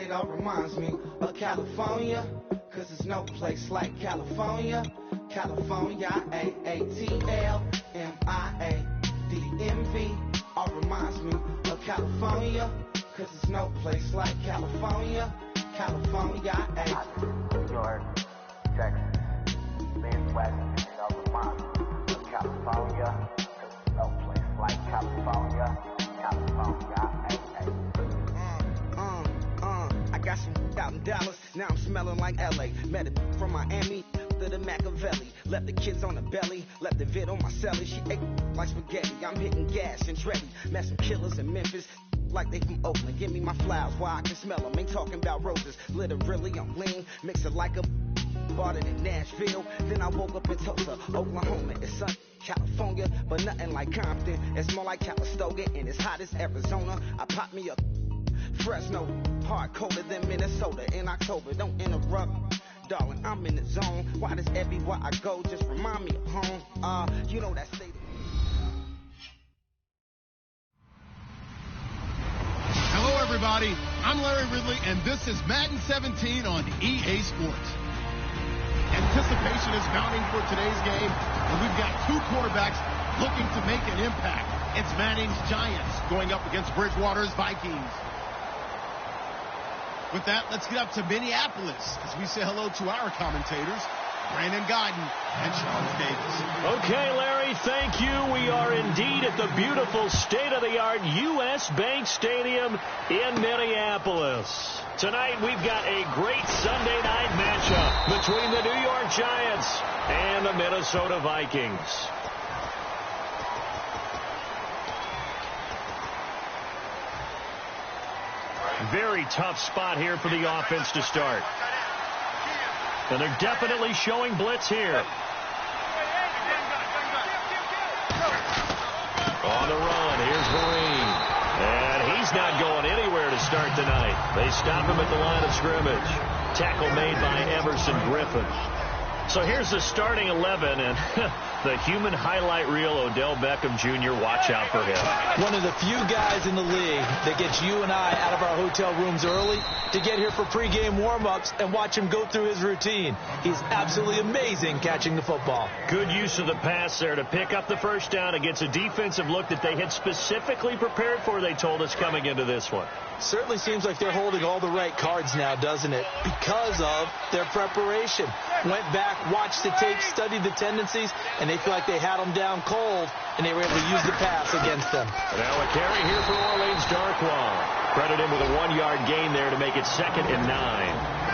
it all reminds me of California, cause there's no place like California. California, AATLMIADMV, all reminds me of California, cause there's no place like California. California, New York, Texas, Midwest, it all reminds me of California, cause there's no place like California. California, I got some out in Dallas, now I'm smelling like LA. Met a from Miami to the Machiavelli. Left the kids on the belly, left the vid on my celly. She ate like spaghetti, I'm hitting gas and Trevi. Met some killers in Memphis, like they from Oakland. Give me my flowers while I can smell them. Ain't talking about roses, literally I'm lean. Mix it like a bought it in Nashville. Then I woke up in Tulsa, Oklahoma. It's sun, California, but nothing like Compton. It's more like Calistoga and it's hot as Arizona. I pop me up Fresno, hard colder than Minnesota in October. Don't interrupt, darling, I'm in the zone. Why does everywhere I go just remind me of home? You know that state. Hello, everybody. I'm Larry Ridley, and this is Madden 17 on EA Sports. Anticipation is mounting for today's game, and we've got two quarterbacks looking to make an impact. It's Manning's Giants going up against Bridgewater's Vikings. With that, let's get up to Minneapolis as we say hello to our commentators, Brandon Godden and Charles Davis. Okay, Larry, thank you. We are indeed at the beautiful state-of-the-art U.S. Bank Stadium in Minneapolis. Tonight, we've got a great Sunday night matchup between the New York Giants and the Minnesota Vikings. Very tough spot here for the offense to start. And they're definitely showing blitz here. On the run, here's Marine. And he's not going anywhere to start the night. They stop him at the line of scrimmage. Tackle made by Emerson Griffin. So here's the starting 11, and the human highlight reel, Odell Beckham Jr., watch out for him. One of the few guys in the league that gets you and I out of our hotel rooms early to get here for pregame warm-ups and watch him go through his routine. He's absolutely amazing catching the football. Good use of the pass there to pick up the first down against a defensive look that they had specifically prepared for, they told us, coming into this one. Certainly seems like they're holding all the right cards now, doesn't it? Because of their preparation. Went back, watched the tape, studied the tendencies, and they feel like they had them down cold, and they were able to use the pass against them. Now a carry here for Orleans Darkwa. Credit him with a 1-yard gain there to make it 2nd and 9.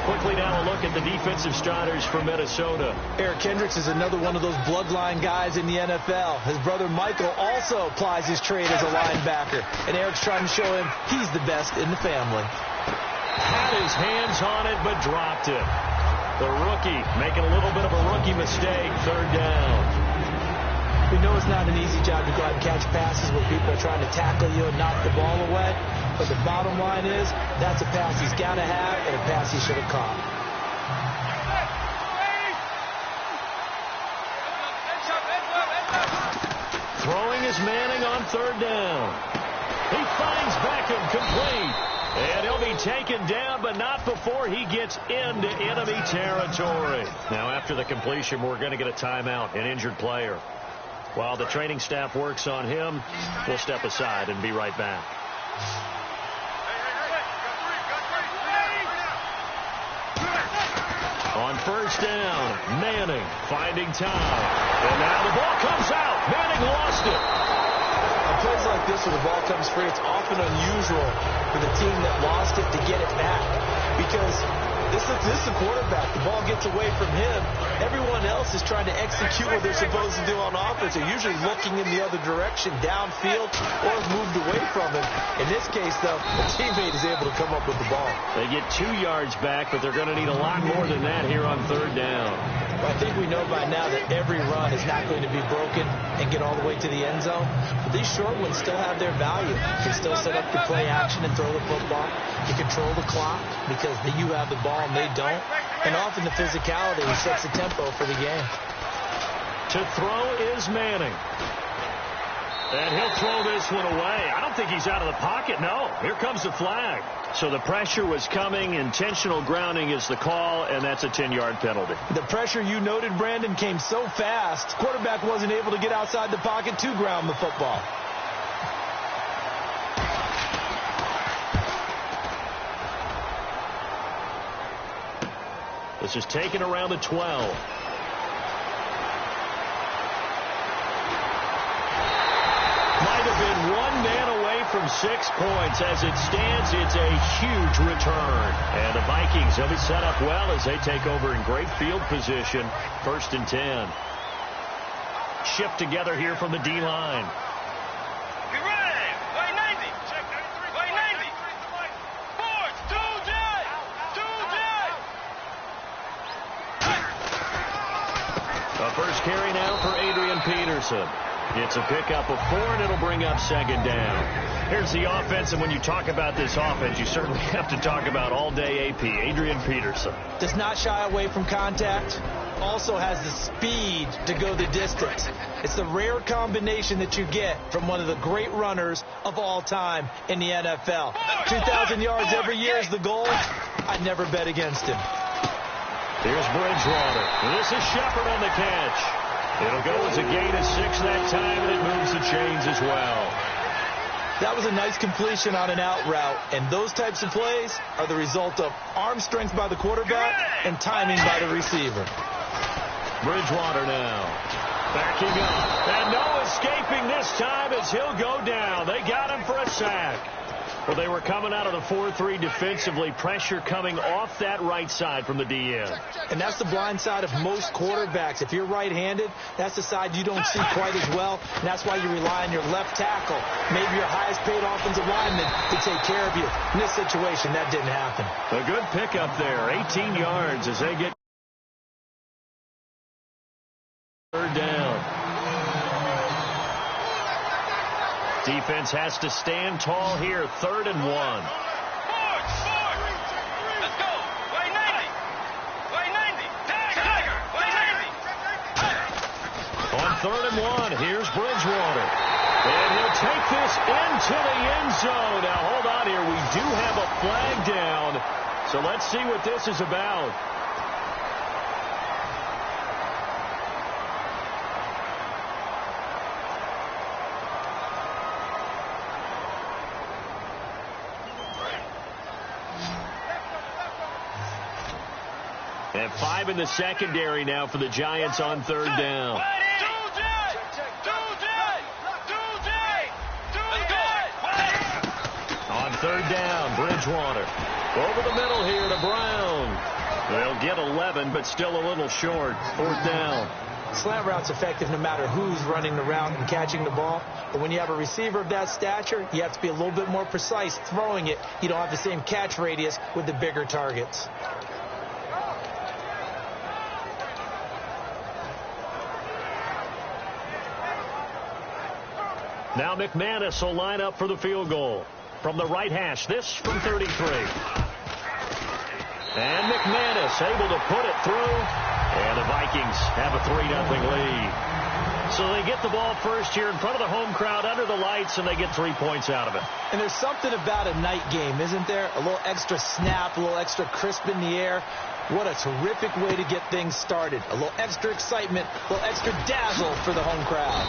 Quickly now a look at the defensive starters for Minnesota. Eric Kendricks is another one of those bloodline guys in the NFL. His brother Michael also applies his trade as a linebacker, and Eric's trying to show him he's the best in the family. Had his hands on it, but dropped it. The rookie making a little bit of a rookie mistake, 3rd down. We know it's not an easy job to go out and catch passes where people are trying to tackle you and knock the ball away. But the bottom line is, that's a pass he's got to have and a pass he should have caught. Throwing is Manning on 3rd down. He finds Beckham complete. And he'll be taken down, but not before he gets into enemy territory. Now, after the completion, we're going to get a timeout, an injured player. While the training staff works on him, we'll step aside and be right back. On 1st down, Manning finding time. And now the ball comes out. Manning lost it. On plays like this where the ball comes free, it's often unusual for the team that lost it to get it back. Because this is the quarterback. The ball gets away from him. Everyone else is trying to execute what they're supposed to do on offense. They're usually looking in the other direction, downfield, or have moved away from him. In this case, though, the teammate is able to come up with the ball. They get 2 yards back, but they're going to need a lot more than that here on 3rd down. Well, I think we know by now that every run is not going to be broken and get all the way to the end zone. But these short ones still have their value. You can still set up your play action and throw the football. You control the clock because you have the ball and they don't. And often the physicality sets the tempo for the game. To throw is Manning. And he'll throw this one away. I don't think he's out of the pocket, no. Here comes the flag. So the pressure was coming. Intentional grounding is the call, and that's a 10-yard penalty. The pressure you noted, Brandon, came so fast, quarterback wasn't able to get outside the pocket to ground the football. This is taken around the 12. Might have been one man away from 6 points. As it stands, it's a huge return. And the Vikings, they'll be set up well as they take over in great field position. 1st and 10. Shift together here from the D-line. A first carry now for Adrian Peterson. It's a pickup of 4, and it'll bring up 2nd down. Here's the offense, and when you talk about this offense, you certainly have to talk about all-day AP, Adrian Peterson. Does not shy away from contact. Also has the speed to go the distance. It's the rare combination that you get from one of the great runners of all time in the NFL. 2,000 yards every year is the goal. I'd never bet against him. Here's Bridgewater. This is Shepard on the catch. It'll go as a gain of 6 that time, and it moves the chains as well. That was a nice completion on an out route, and those types of plays are the result of arm strength by the quarterback and timing by the receiver. Bridgewater now. Backing up. And no escaping this time as he'll go down. They got him for a sack. Well, they were coming out of the 4-3 defensively. Pressure coming off that right side from the DN. And that's the blind side of most quarterbacks. If you're right-handed, that's the side you don't see quite as well. And that's why you rely on your left tackle, maybe your highest-paid offensive lineman, to take care of you. In this situation, that didn't happen. A good pickup there. 18 yards as they get 3rd down. Defense has to stand tall here. 3rd and 1. Let's go. Way 90. Way 90. Tiger. Way 90. On 3rd and 1, here's Bridgewater. And he'll take this into the end zone. Now, hold on here. We do have a flag down. So let's see what this is about. And 5 in the secondary now for the Giants on 3rd down. On 3rd down, Bridgewater. Over the middle here to Brown. They'll get 11, but still a little short. 4th down. Slant route's effective no matter who's running the route and catching the ball. But when you have a receiver of that stature, you have to be a little bit more precise throwing it. You don't have the same catch radius with the bigger targets. Now McManus will line up for the field goal. From the right hash, this from 33. And McManus able to put it through. And the Vikings have a 3-0 lead. So they get the ball first here in front of the home crowd under the lights, and they get 3 points out of it. And there's something about a night game, isn't there? A little extra snap, a little extra crisp in the air. What a terrific way to get things started. A little extra excitement, a little extra dazzle for the home crowd.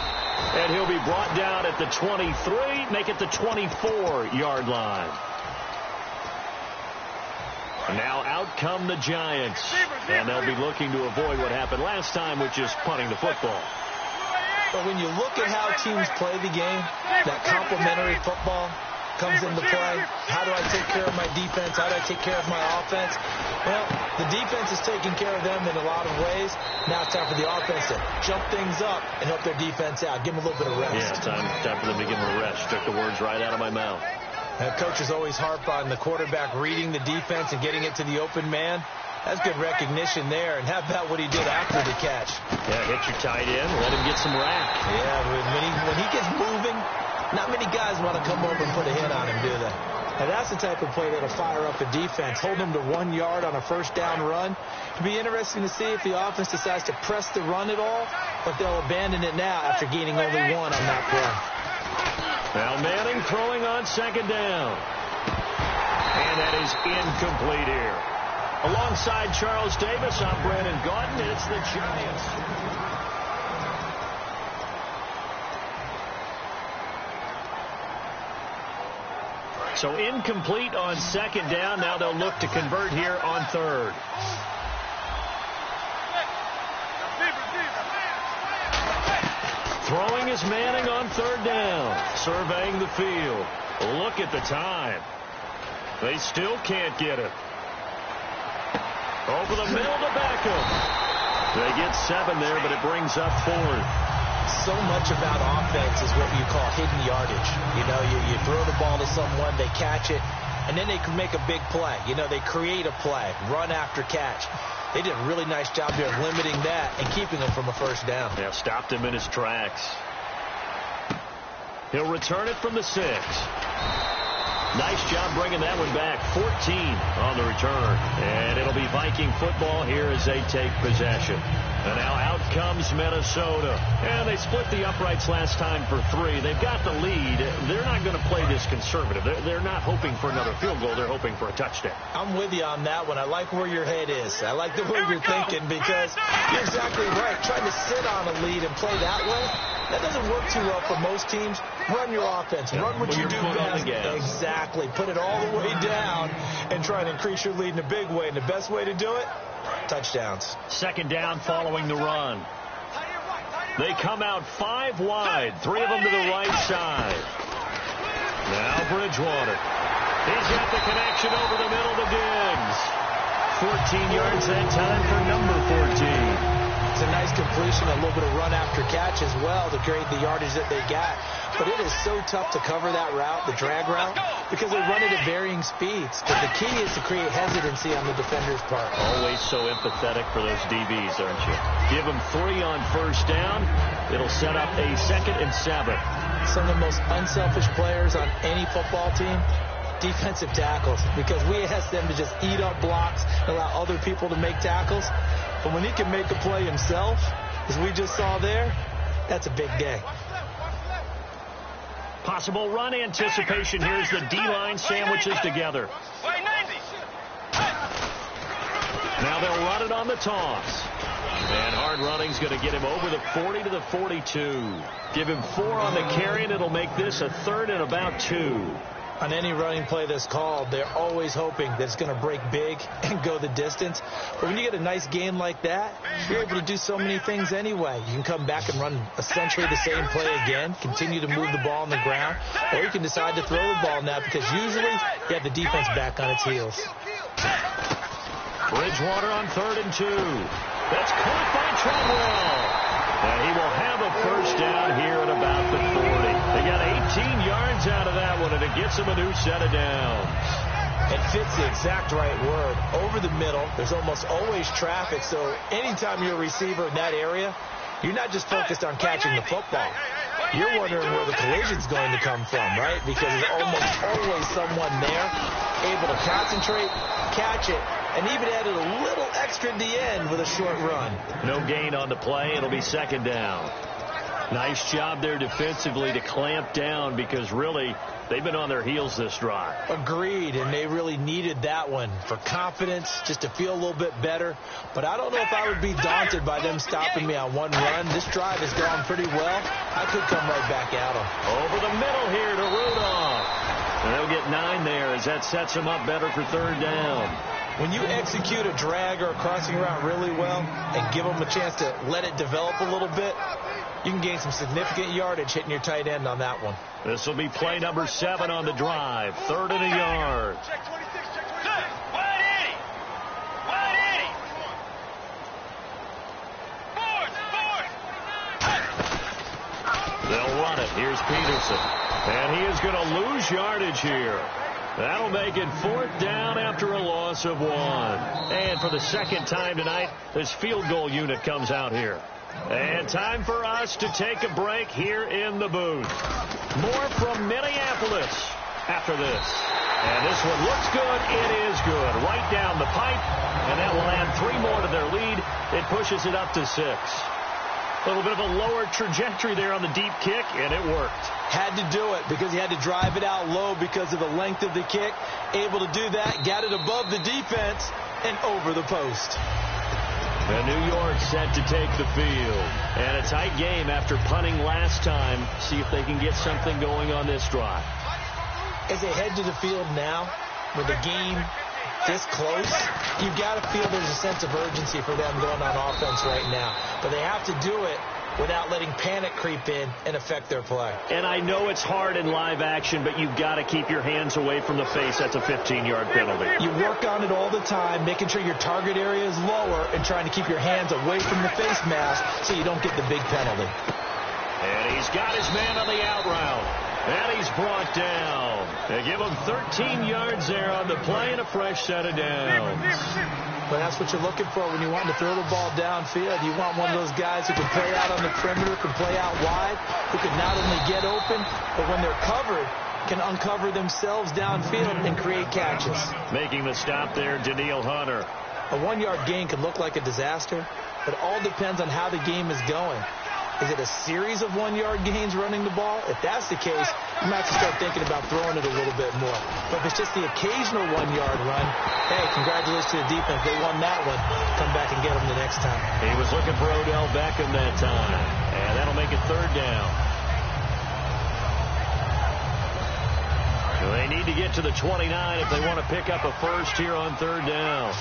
And he'll be brought down at the 23, make it the 24-yard line. Now out come the Giants. And they'll be looking to avoid what happened last time, which is punting the football. But when you look at how teams play the game, that complementary football comes into play. How do I take care of my defense? How do I take care of my offense? Well, the defense is taking care of them in a lot of ways. Now it's time for the offense to jump things up and help their defense out. Give them a little bit of rest. Yeah, time for them to give them a rest. Took the words right out of my mouth. Coaches always harp on the quarterback reading the defense and getting it to the open man. That's good recognition there. And how about what he did after the catch? Yeah, hit your tight end, let him get some rack. Yeah, when he gets moving, not many guys want to come over and put a hit on him, do they? And that's the type of play that'll fire up a defense. Hold them to 1 yard on a first down run. It'll be interesting to see if the offense decides to press the run at all, but they'll abandon it now after gaining only 1 on that play. Now Manning throwing on second down. And that is incomplete here. Alongside Charles Davis, I'm Brandon Gaudin. It's the Giants. So incomplete on second down. Now they'll look to convert here on third. Throwing is Manning on third down. Surveying the field. Look at the time. They still can't get it. Over the middle to Beckham. They get 7 there, but it brings up 4. So much about offense is what you call hidden yardage. You know, you throw the ball to someone, they catch it, and then they can make a big play. You know, they create a play, run after catch. They did a really nice job there of limiting that and keeping him from a first down. Yeah, stopped him in his tracks. He'll return it from the 6. Nice job bringing that one back. 14 on the return. And it'll be Viking football here as they take possession. And now out comes Minnesota. And they split the uprights last time for 3. They've got the lead. They're not going to play this conservative. They're not hoping for another field goal. They're hoping for a touchdown. I'm with you on that one. I like where your head is. I like the way you're thinking because you're exactly right. Trying to sit on a lead and play that way, that doesn't work too well for most teams. Run your offense. Run what you do best. Exactly. Put it all the way down and try to increase your lead in a big way. And the best way to do it, touchdowns. Second down following the run. They come out 5 wide. 3 of them to the right side. Now Bridgewater. He's got the connection over the middle to Diggs. 14 yards that time for number 14. It's a nice completion, a little bit of run after catch as well to create the yardage that they got. But it is so tough to cover that route, the drag route, because they run it at varying speeds. But the key is to create hesitancy on the defender's part. Always so empathetic for those DBs, aren't you? Give them 3 on first down. It'll set up a 2nd and 7. Some of the most unselfish players on any football team, defensive tackles, because we ask them to just eat up blocks and allow other people to make tackles. But when he can make a play himself, as we just saw there, that's a big day. Possible run anticipation. Here's the D-line sandwiches together. Now they'll run it on the toss. And hard running's going to get him over the 40 to the 42. Give him 4 on the carry, and it'll make this a 3rd and about 2. On any running play that's called, they're always hoping that it's going to break big and go the distance. But when you get a nice gain like that, you're able to do so many things anyway. You can come back and run essentially the same play again, continue to move the ball on the ground, or you can decide to throw the ball now because usually you have the defense back on its heels. Bridgewater on 3rd and 2. That's caught by Treadwell. And he will have a first down here at about the 40. They got 18 yards out of that one, and it gets them a new set of downs. It fits the exact right word. Over the middle, there's almost always traffic, so anytime you're a receiver in that area, you're not just focused on catching the football. You're wondering where the collision's going to come from, right? Because there's almost always someone there able to concentrate, catch it, and even added a little extra at the end with a short run. No gain on the play. It'll be 2nd down. Nice job there defensively to clamp down because really they've been on their heels this drive. Agreed, and they really needed that one for confidence, just to feel a little bit better. But I don't know if I would be daunted by them stopping me on one run. This drive has gone pretty well. I could come right back at them. Over the middle here to Rudolph. And they'll get 9 there as that sets them up better for 3rd down. When you execute a drag or a crossing route really well and give them a chance to let it develop a little bit, you can gain some significant yardage hitting your tight end on that one. This will be play number 7 on the drive. 3rd and a yard. They'll run it. Here's Peterson. And he is going to lose yardage here. That'll make it 4th down after a loss of 1. And for the 2nd time tonight, this field goal unit comes out here. And time for us to take a break here in the booth. More from Minneapolis after this. And this one looks good. It is good. Right down the pipe. And that will add 3 more to their lead. It pushes it up to 6. A little bit of a lower trajectory there on the deep kick, and it worked. Had to do it because he had to drive it out low because of the length of the kick. Able to do that, got it above the defense and over the post. And New York set to take the field. And a tight game after punting last time. See if they can get something going on this drive. As they head to the field now, with the game this close, you've got to feel there's a sense of urgency for them going on offense right now. But they have to do it without letting panic creep in and affect their play. And I know it's hard in live action, but you've got to keep your hands away from the face. That's a 15-yard penalty. You work on it all the time, making sure your target area is lower and trying to keep your hands away from the face mask so you don't get the big penalty. And he's got his man on the out route. And he's brought down. They give him 13 yards there on the play and a fresh set of downs. But that's what you're looking for when you want to throw the ball downfield. You want one of those guys who can play out on the perimeter, can play out wide, who can not only get open, but when they're covered, can uncover themselves downfield and create catches. Making the stop there, Daniil Hunter. A 1-yard gain could look like a disaster, but it all depends on how the game is going. Is it a series of 1-yard gains running the ball? If that's the case, you might have to start thinking about throwing it a little bit more. But if it's just the occasional 1-yard run, hey, congratulations to the defense. They won that one. Come back and get them the next time. He was looking for Odell Beckham that time. And that'll make it third down. So they need to get to the 29 if they want to pick up a first here on third down.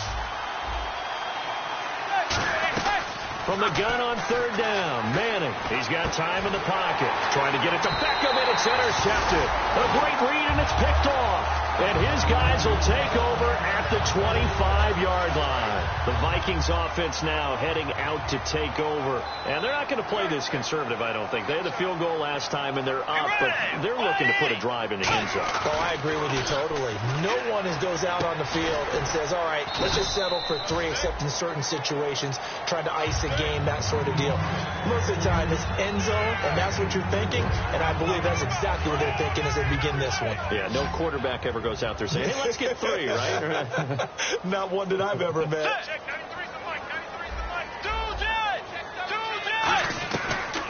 From the gun on third down, Manning. He's got time in the pocket. Trying to get it to Beckham, and it's intercepted. A great read, and it's picked off. And his guys will take over at the 25-yard line. The Vikings offense now heading out to take over. And they're not going to play this conservative, I don't think. They had the field goal last time, and they're up, but they're looking to put a drive in the end zone. Oh, I agree with you totally. No one goes out on the field and says, all right, let's just settle for 3, except in certain situations, trying to ice a game, that sort of deal. Most of the time, it's end zone, and that's what you're thinking, and I believe that's exactly what they're thinking as they begin this one. Yeah, no quarterback ever goes out there saying, hey, let's get 3, right? Not one that I've ever met.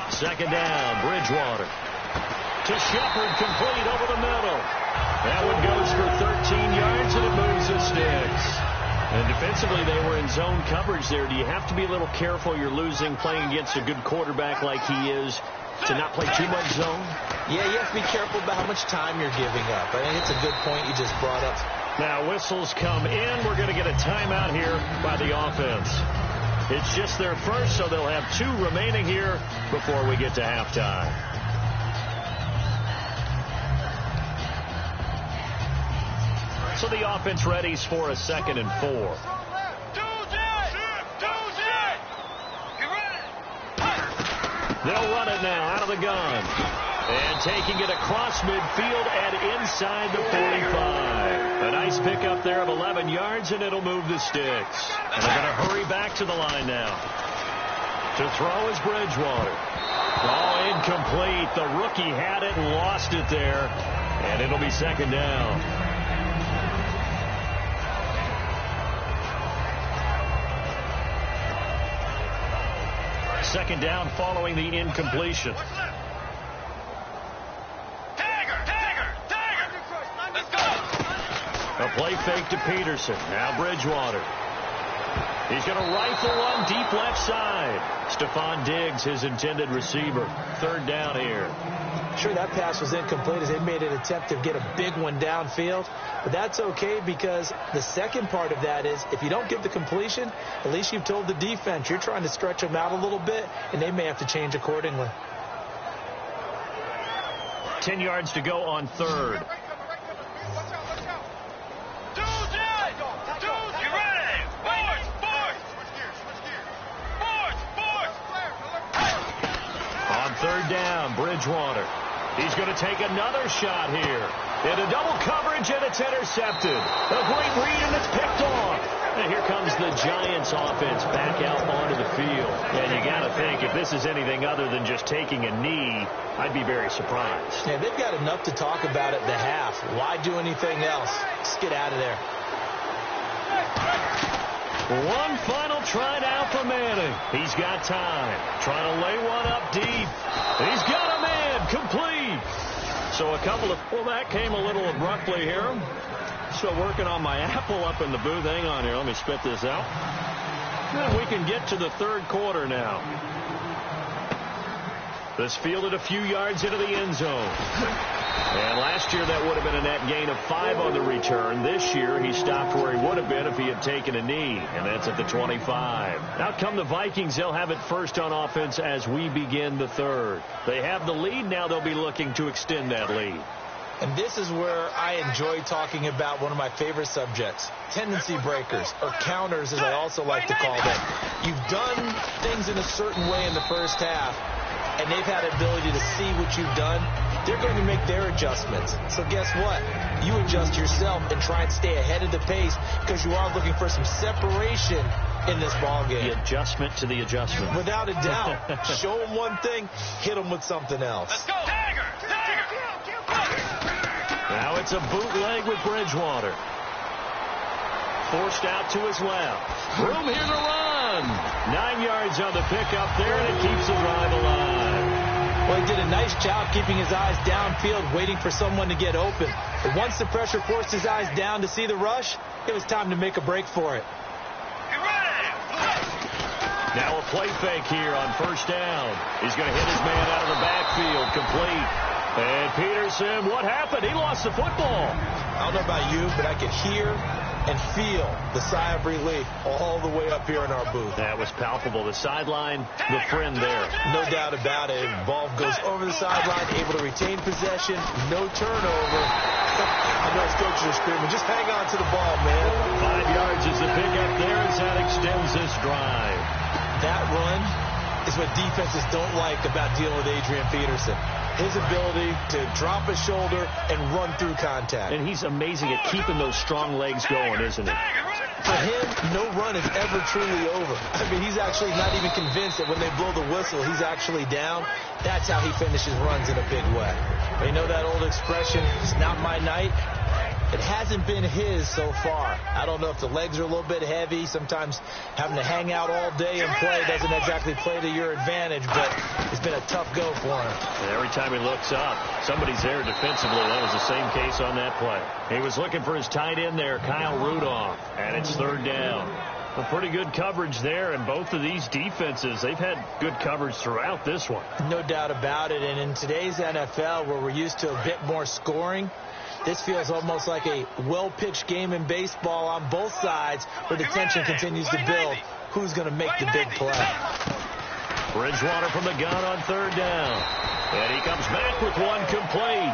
Second down, Bridgewater. To Shepard, complete over the middle. That one goes for 13 yards, and it moves the sticks. And defensively, they were in zone coverage there. Do you have to be a little careful? You're losing, playing against a good quarterback like he is, to not play too much zone? Yeah, you have to be careful about how much time you're giving up. I think it's a good point you just brought up. Now whistles come in. We're going to get a timeout here by the offense. It's just their first, so they'll have 2 remaining here before we get to halftime. So the offense readies for a 2nd and 4. They'll run it now out of the gun. And taking it across midfield and inside the 45. A nice pickup there of 11 yards, and it'll move the sticks. And they're going to hurry back to the line now. To throw is Bridgewater. Oh, incomplete. The rookie had it and lost it there. And it'll be 2nd down. Second down following the incompletion. Let's go. A play fake to Peterson. Now Bridgewater. He's going to rifle one deep left side. Stephon Diggs, his intended receiver. Third down here. Sure, that pass was incomplete as they made an attempt to get a big one downfield. But that's okay because the second part of that is if you don't get the completion, at least you've told the defense you're trying to stretch them out a little bit, and they may have to change accordingly. 10 yards to go on third. On third down, Bridgewater. He's going to take another shot here. Into double coverage, and it's intercepted. A great read, and it's picked off. And here comes the Giants offense back out onto the field. And you got to think, if this is anything other than just taking a knee, I'd be very surprised. Yeah, they've got enough to talk about at the half. Why do anything else? Just get out of there. One final try now for Manning. He's got time. Trying to lay one up deep. He's got a man. Complete. So a couple of... Well, that came a little abruptly here. Still working on my apple up in the booth. Hang on here. Let me spit this out. And we can get to the third quarter now. This fielded a few yards into the end zone. And last year that would have been a net gain of 5 on the return. This year he stopped where he would have been if he had taken a knee. And that's at the 25. Out come the Vikings. They'll have it first on offense as we begin the third. They have the lead. Now they'll be looking to extend that lead. And this is where I enjoy talking about one of my favorite subjects, tendency breakers, or counters as I also like to call them. You've done things in a certain way in the first half, and they've had ability to see what you've done. They're going to make their adjustments. So guess what? You adjust yourself and try and stay ahead of the pace because you are looking for some separation in this ball game. The adjustment to the adjustment. Without a doubt. Show them one thing, hit them with something else. Let's go. Tiger. Now it's a bootleg with Bridgewater. Forced out to his left. Room here to run. 9 yards on the pickup there, and it keeps the drive alive. Well, he did a nice job keeping his eyes downfield, waiting for someone to get open. But once the pressure forced his eyes down to see the rush, it was time to make a break for it. Now a play fake here on first down. He's going to hit his man out of the backfield, complete. And Peterson, what happened? He lost the football. I don't know about you, but I could hear and feel the sigh of relief all the way up here in our booth. That was palpable. The sideline, the friend there. No doubt about it. Ball goes over the sideline, able to retain possession, no turnover. I know his coaches are screaming, just hang on to the ball, man. 5 yards is the pickup there as that extends this drive. That run is what defenses don't like about dealing with Adrian Peterson. His ability to drop his shoulder and run through contact. And he's amazing at keeping those strong legs going, isn't he? For him, no run is ever truly over. I mean, he's actually not even convinced that when they blow the whistle, he's actually down. That's how he finishes runs in a big way. But you know that old expression, it's not my night? It hasn't been his so far. I don't know if the legs are a little bit heavy. Sometimes having to hang out all day and play doesn't exactly play to your advantage, but it's been a tough go for him. And every time he looks up, somebody's there defensively. That was the same case on that play. He was looking for his tight end there, Kyle Rudolph, and it's third down. Well, pretty good coverage there, and both of these defenses, they've had good coverage throughout this one. No doubt about it, and in today's NFL, where we're used to a bit more scoring, this feels almost like a well-pitched game in baseball on both sides where the tension continues to build. Who's going to make the big play? Bridgewater from the gun on third down. And he comes back with one complete.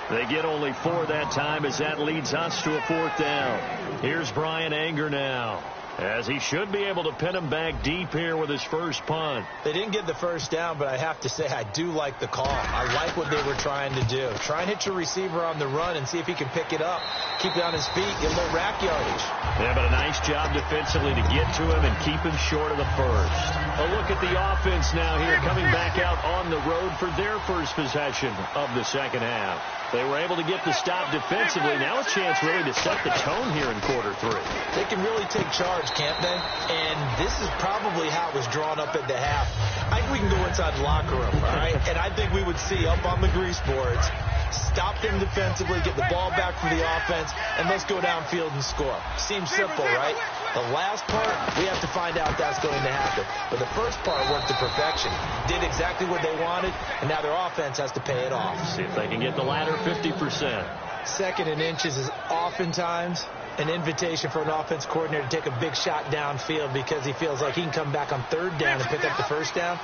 They get only 4 that time as that leads us to a fourth down. Here's Brian Anger now, as he should be able to pin him back deep here with his first punt. They didn't get the first down, but I have to say I do like the call. I like what they were trying to do. Try and hit your receiver on the run and see if he can pick it up. Keep it on his feet, get a little rack yardage. Yeah, but a nice job defensively to get to him and keep him short of the first. A look at the offense now here, coming back out on the road for their first possession of the second half. They were able to get the stop defensively. Now a chance really to set the tone here in quarter 3. They can really take charge, can't they? And this is probably how it was drawn up at the half. I think we can go inside the locker room, all right? And I think we would see up on the grease boards, stop them defensively, get the ball back from the offense, and let's go downfield and score. Seems simple, right? The last part, we have to find out that's going to happen. But the first part worked to perfection. Did exactly what they wanted, and now their offense has to pay it off. See if they can get the latter 50%. Second and inches is oftentimes an invitation for an offense coordinator to take a big shot downfield because he feels like he can come back on third down and pick up the first down.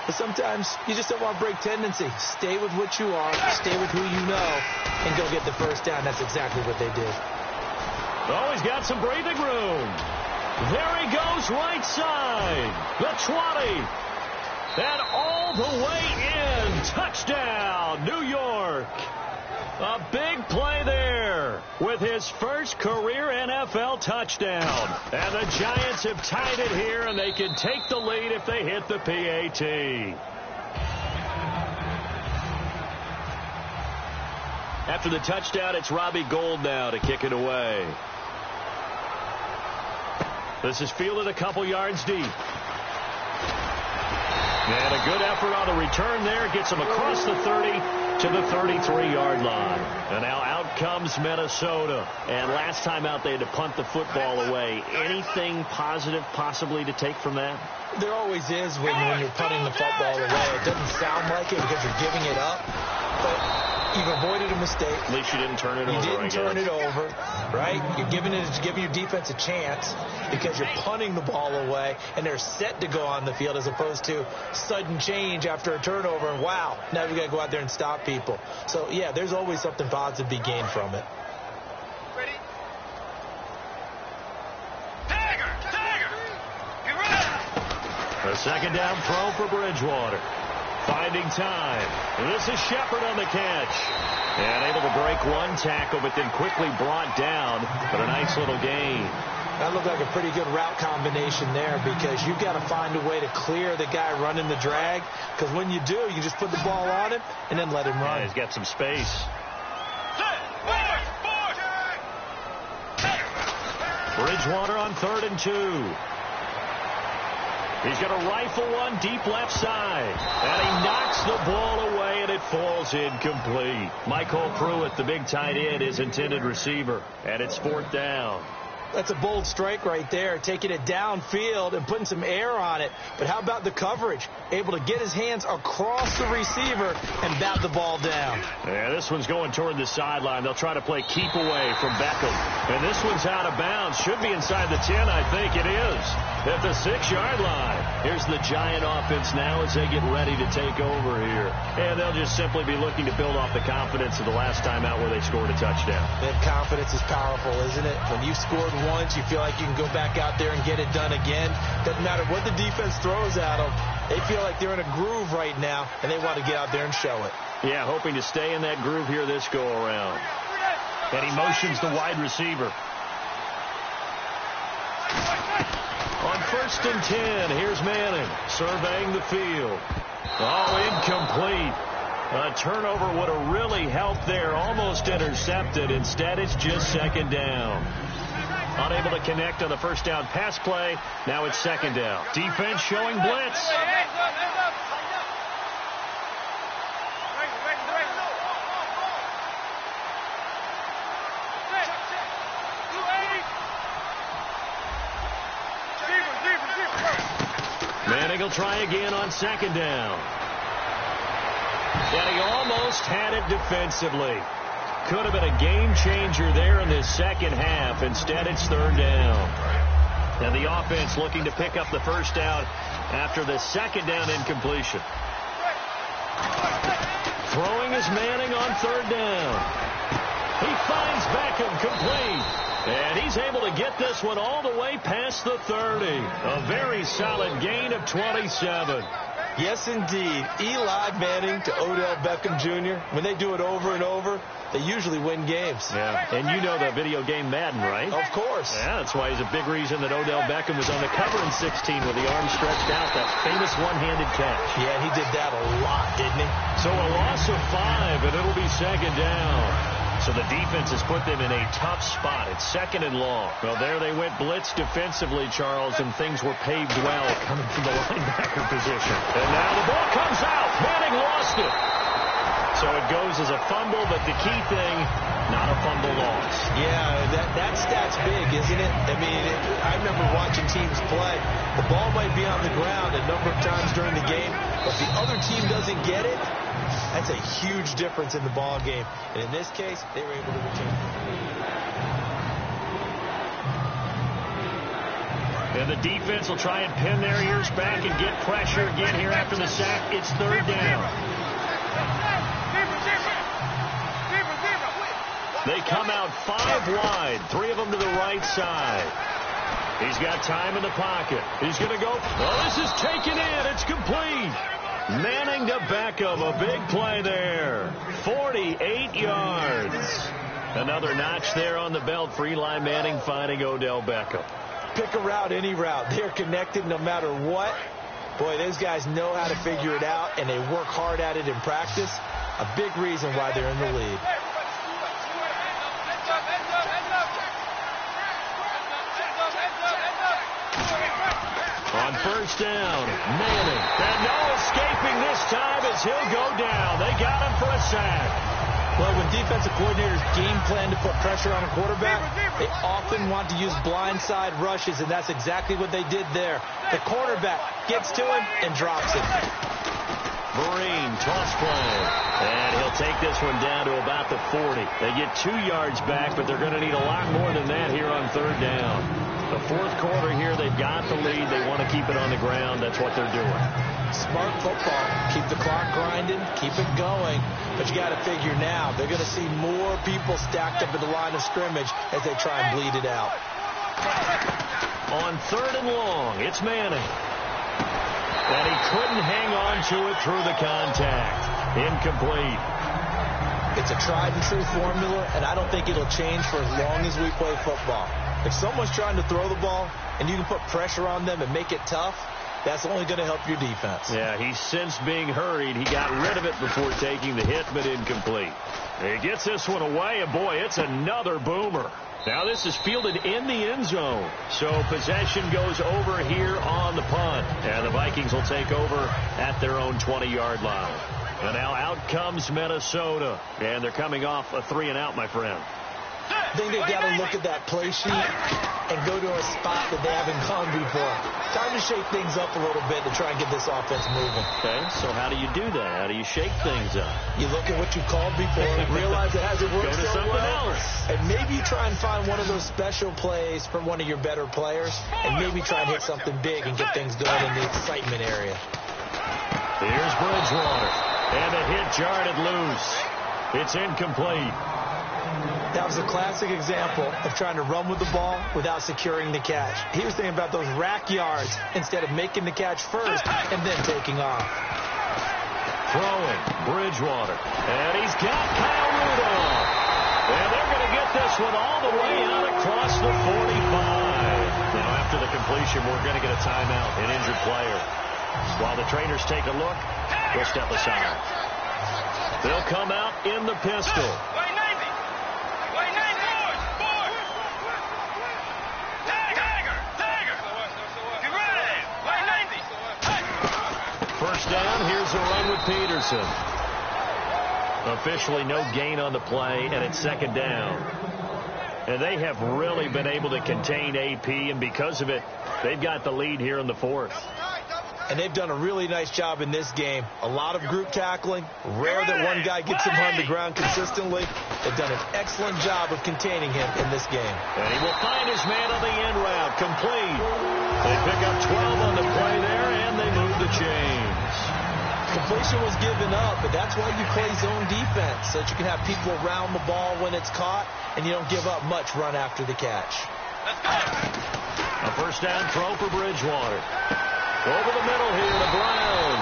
But sometimes you just don't want to break tendency. Stay with what you are, stay with who you know, and go get the first down. That's exactly what they did. Oh, he's got some breathing room. There he goes, right side. The 20. And all the way in. Touchdown, New York. A big play there with his first career NFL touchdown. And the Giants have tied it here, and they can take the lead if they hit the PAT. After the touchdown, it's Robbie Gould now to kick it away. This is fielded a couple yards deep. And a good effort on the return there. Gets him across the 30 to the 33-yard line. And now out comes Minnesota. And last time out, they had to punt the football away. Anything positive possibly to take from that? There always is when you're punting the football away. It doesn't sound like it because you're giving it up. But you've avoided a mistake. At least you didn't turn it over. You didn't turn it over, right? You're giving your defense a chance because you're punting the ball away, and they're set to go on the field as opposed to sudden change after a turnover. And wow, now we got to go out there and stop people. So yeah, there's always something positive to be gained from it. Ready? Tiger! Get ready! A second down throw for Bridgewater. Finding time. This is Shepard on the catch. And able to break one tackle, but then quickly brought down. But a nice little gain. That looked like a pretty good route combination there because you've got to find a way to clear the guy running the drag. Because when you do, you just put the ball on him and then let him run. Yeah, he's got some space. Bridgewater on 3rd and 2. He's going to rifle one deep left side. And he knocks the ball away, and it falls incomplete. Michael Pruitt, the big tight end, is intended receiver. And it's 4th down. That's a bold strike right there, taking it downfield and putting some air on it. But how about the coverage? Able to get his hands across the receiver and bat the ball down. Yeah, this one's going toward the sideline. They'll try to play keep away from Beckham. And this one's out of bounds. Should be inside the 10, I think it is. At the 6-yard line. Here's the Giant offense now as they get ready to take over here. And they'll just simply be looking to build off the confidence of the last time out where they scored a touchdown. And confidence is powerful, isn't it? When you scored once, you feel like you can go back out there and get it done again. Doesn't matter what the defense throws at them. They feel like they're in a groove right now, and they want to get out there and show it. Yeah, hoping to stay in that groove here this go-around. And he motions the wide receiver. On 1st and 10, here's Manning surveying the field. Oh, incomplete. A turnover would have really helped there. Almost intercepted. Instead, it's just 2nd down. Unable to connect on the 1st down pass play. Now it's 2nd down. Defense showing blitz. Manning will try again on 2nd down. And he almost had it defensively. Could have been a game changer there in this second half. Instead, it's 3rd down. And the offense looking to pick up the 1st down after the 2nd down incompletion. Throwing is Manning on 3rd down. He finds Beckham complete. And he's able to get this one all the way past the 30. A very solid gain of 27. Yes, indeed. Eli Manning to Odell Beckham Jr. When they do it over and over, they usually win games. Yeah, and you know the video game Madden, right? Of course. Yeah, that's why he's a big reason that Odell Beckham was on the cover in 16 with the arm stretched out, that famous one-handed catch. Yeah, he did that a lot, didn't he? So a loss of 5, and it'll be 2nd down. So the defense has put them in a tough spot. It's 2nd and long. Well, there they went blitz defensively, Charles, and things were paved well coming from the linebacker position. And now the ball comes out. Manning lost it. So it goes as a fumble, but the key thing, not a fumble loss. Yeah, that stat's big, isn't it? I mean, I remember watching teams play. The ball might be on the ground a number of times during the game, but if the other team doesn't get it, that's a huge difference in the ball game. And in this case, they were able to return. And the defense will try and pin their ears back and get pressure again here after the sack. It's 3rd down. They come out 5 wide, 3 of them to the right side. He's got time in the pocket. He's going to go. Oh, this is taken in. It's complete. Manning to Beckham, a big play there. 48 yards. Another notch there on the belt for Eli Manning finding Odell Beckham. Pick a route, any route. They're connected no matter what. Boy, those guys know how to figure it out, and they work hard at it in practice. A big reason why they're in the lead. first down. Manning. And no escaping this time as he'll go down. They got him for a sack. Well, when defensive coordinators game plan to put pressure on a quarterback, they often want to use blindside rushes, and that's exactly what they did there. The quarterback gets to him and drops him. Vereen, toss play. And he'll take this one down to about the 40. They get 2 yards back, but they're going to need a lot more than that here on third down. The fourth quarter here, they've got the lead. They want to keep it on the ground. That's what they're doing. Smart football. Keep the clock grinding. Keep it going. But you got to figure now, they're going to see more people stacked up at the line of scrimmage as they try and bleed it out. On third and long, it's Manning. And he couldn't hang on to it through the contact. Incomplete. It's a tried-and-true formula, and I don't think it'll change for as long as we play football. If someone's trying to throw the ball and you can put pressure on them and make it tough, that's only going to help your defense. Yeah, he's since being hurried. He got rid of it before taking the hit, but incomplete. He gets this one away, and boy, it's another boomer. Now this is fielded in the end zone. So possession goes over here on the punt. And the Vikings will take over at their own 20-yard line. And now out comes Minnesota. And they're coming off a 3-and-out, my friend. I think they've got to look at that play sheet and go to a spot that they haven't gone before. Time to shake things up a little bit to try and get this offense moving. Okay, so how do you do that? How do you shake things up? You look at what you called before, realize it hasn't worked go to so something well, else. and maybe you try and find one of those special plays from one of your better players, and maybe try and hit something big and get things going in the excitement area. Here's Bridgewater, and the hit jarred it loose. It's incomplete. That was a classic example of trying to run with the ball without securing the catch. He was thinking about those rack yards instead of making the catch first and then taking off. Throwing, Bridgewater, and he's got Kyle Rudolph. And they're going to get this one all the way out across the 45. Now, after the completion, we're going to get a timeout, an injured player. While the trainers take a look, we'll step aside. They'll come out in the pistol. First down, here's a run with Peterson. Officially no gain on the play, and it's second down. And they have really been able to contain AP, and because of it, they've got the lead here in the fourth. And they've done a really nice job in this game. A lot of group tackling. Rare that one guy gets him on the ground consistently. They've done an excellent job of containing him in this game. And he will find his man on the end route. Complete. They pick up 12 on the play there, and they move the chains. Completion was given up, but that's why you play zone defense, so that you can have people around the ball when it's caught, and you don't give up much run after the catch. A first down throw for Bridgewater. Over the middle here to Brown.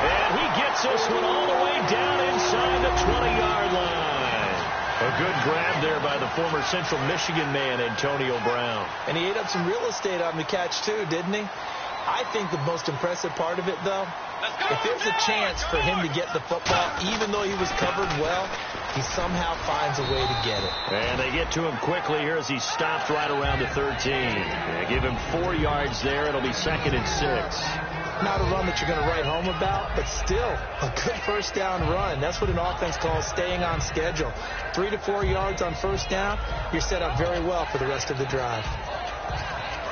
And he gets this one all the way down inside the 20-yard line. A good grab there by the former Central Michigan man, Antonio Brown. And he ate up some real estate on the catch, too, didn't he? I think the most impressive part of it, though, if there's a chance for him to get the football, even though he was covered well, he somehow finds a way to get it. And they get to him quickly here as he stopped right around the 13. They give him 4 yards there. It'll be 2nd and 6. Not a run that you're going to write home about, but still a good first down run. That's what an offense calls staying on schedule. 3 to 4 yards on first down, you're set up very well for the rest of the drive.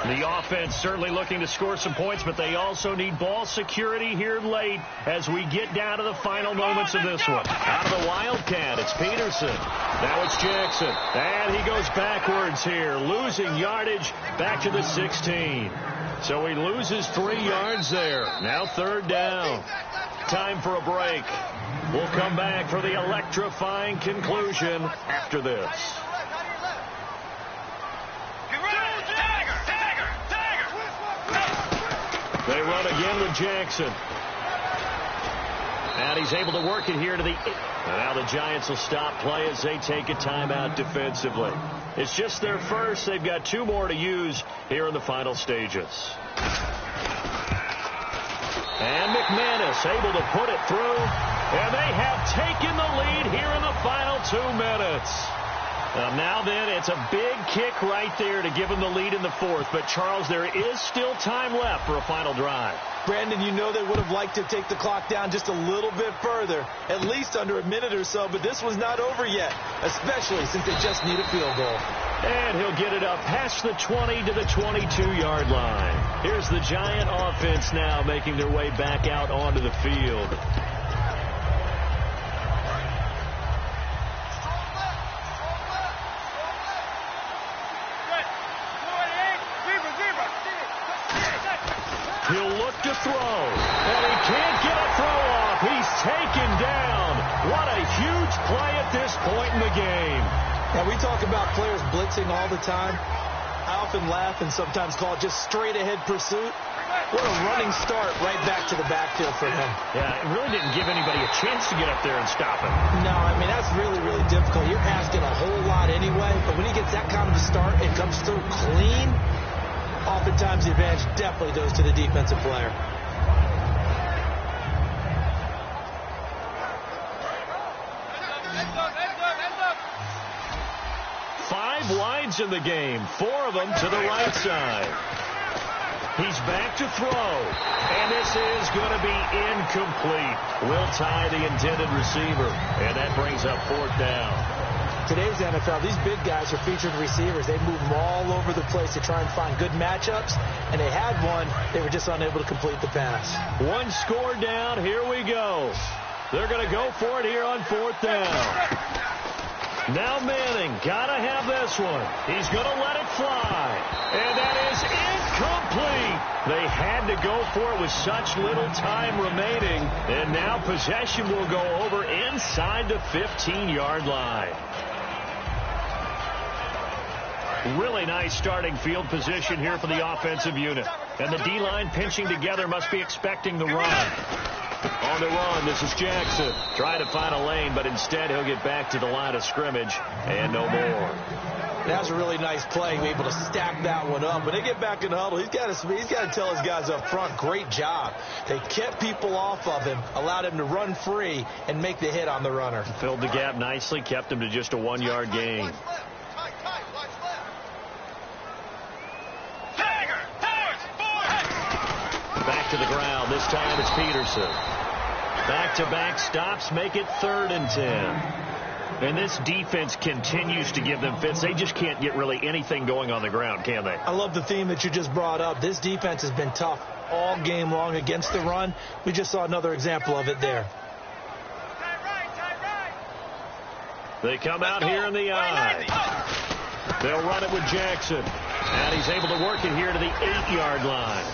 The offense certainly looking to score some points, but they also need ball security here late as we get down to the final moments of this one. Out of the Wildcat, it's Peterson. Now it's Jackson. And he goes backwards here, losing yardage back to the 16. So he loses 3 yards there. Now third down. Time for a break. We'll come back for the electrifying conclusion after this. They run again with Jackson. And he's able to work it here to the 8. And now the Giants will stop play as they take a timeout defensively. It's just their first. They've got 2 more to use here in the final stages. And McManus able to put it through. And they have taken the lead here in the final 2 minutes. Now then, it's a big kick right there to give them the lead in the fourth. But, Charles, there is still time left for a final drive. Brandon, you know they would have liked to take the clock down just a little bit further, at least under a minute or so, but this was not over yet, especially since they just need a field goal. And he'll get it up past the 20 to the 22-yard line. Here's the Giant offense now making their way back out onto the field. He'll look to throw, and he can't get a throw off. He's taken down. What a huge play at this point in the game. Now, we talk about players blitzing all the time. I often laugh and sometimes call it just straight-ahead pursuit. What a running start right back to the backfield for him. Yeah, it really didn't give anybody a chance to get up there and stop him. No, I mean, that's really, really difficult. You're asking a whole lot anyway, but when he gets that kind of a start and comes through clean, oftentimes the advantage definitely goes to the defensive player. Five wides in the game, 4 of them to the right side. He's back to throw, and this is going to be incomplete. Will tie the intended receiver, and that brings up 4th down. Today's NFL, these big guys are featured receivers. They move them all over the place to try and find good matchups, and they had one. They were just unable to complete the pass. 1 score down. Here we go. They're going to go for it here on 4th down. Now Manning, got to have this one. He's going to let it fly, and that is incomplete. They had to go for it with such little time remaining, and now possession will go over inside the 15-yard line. Really nice starting field position here for the offensive unit. And the D-line pinching together must be expecting the run. On the run, this is Jackson. Trying to find a lane, but instead he'll get back to the line of scrimmage and no more. That was a really nice play, able to stack that one up. When they get back in the huddle, he's got to tell his guys up front, great job. They kept people off of him, allowed him to run free and make the hit on the runner. Filled the gap nicely, kept him to just a 1-yard gain. Back to the ground. This time it's Peterson. Back-to-back stops make it 3rd and 10. And this defense continues to give them fits. They just can't get really anything going on the ground, can they? I love the theme that you just brought up. This defense has been tough all game long against the run. We just saw another example of it there. They come out here in the eye. They'll run it with Jackson. And he's able to work it here to the 8-yard line.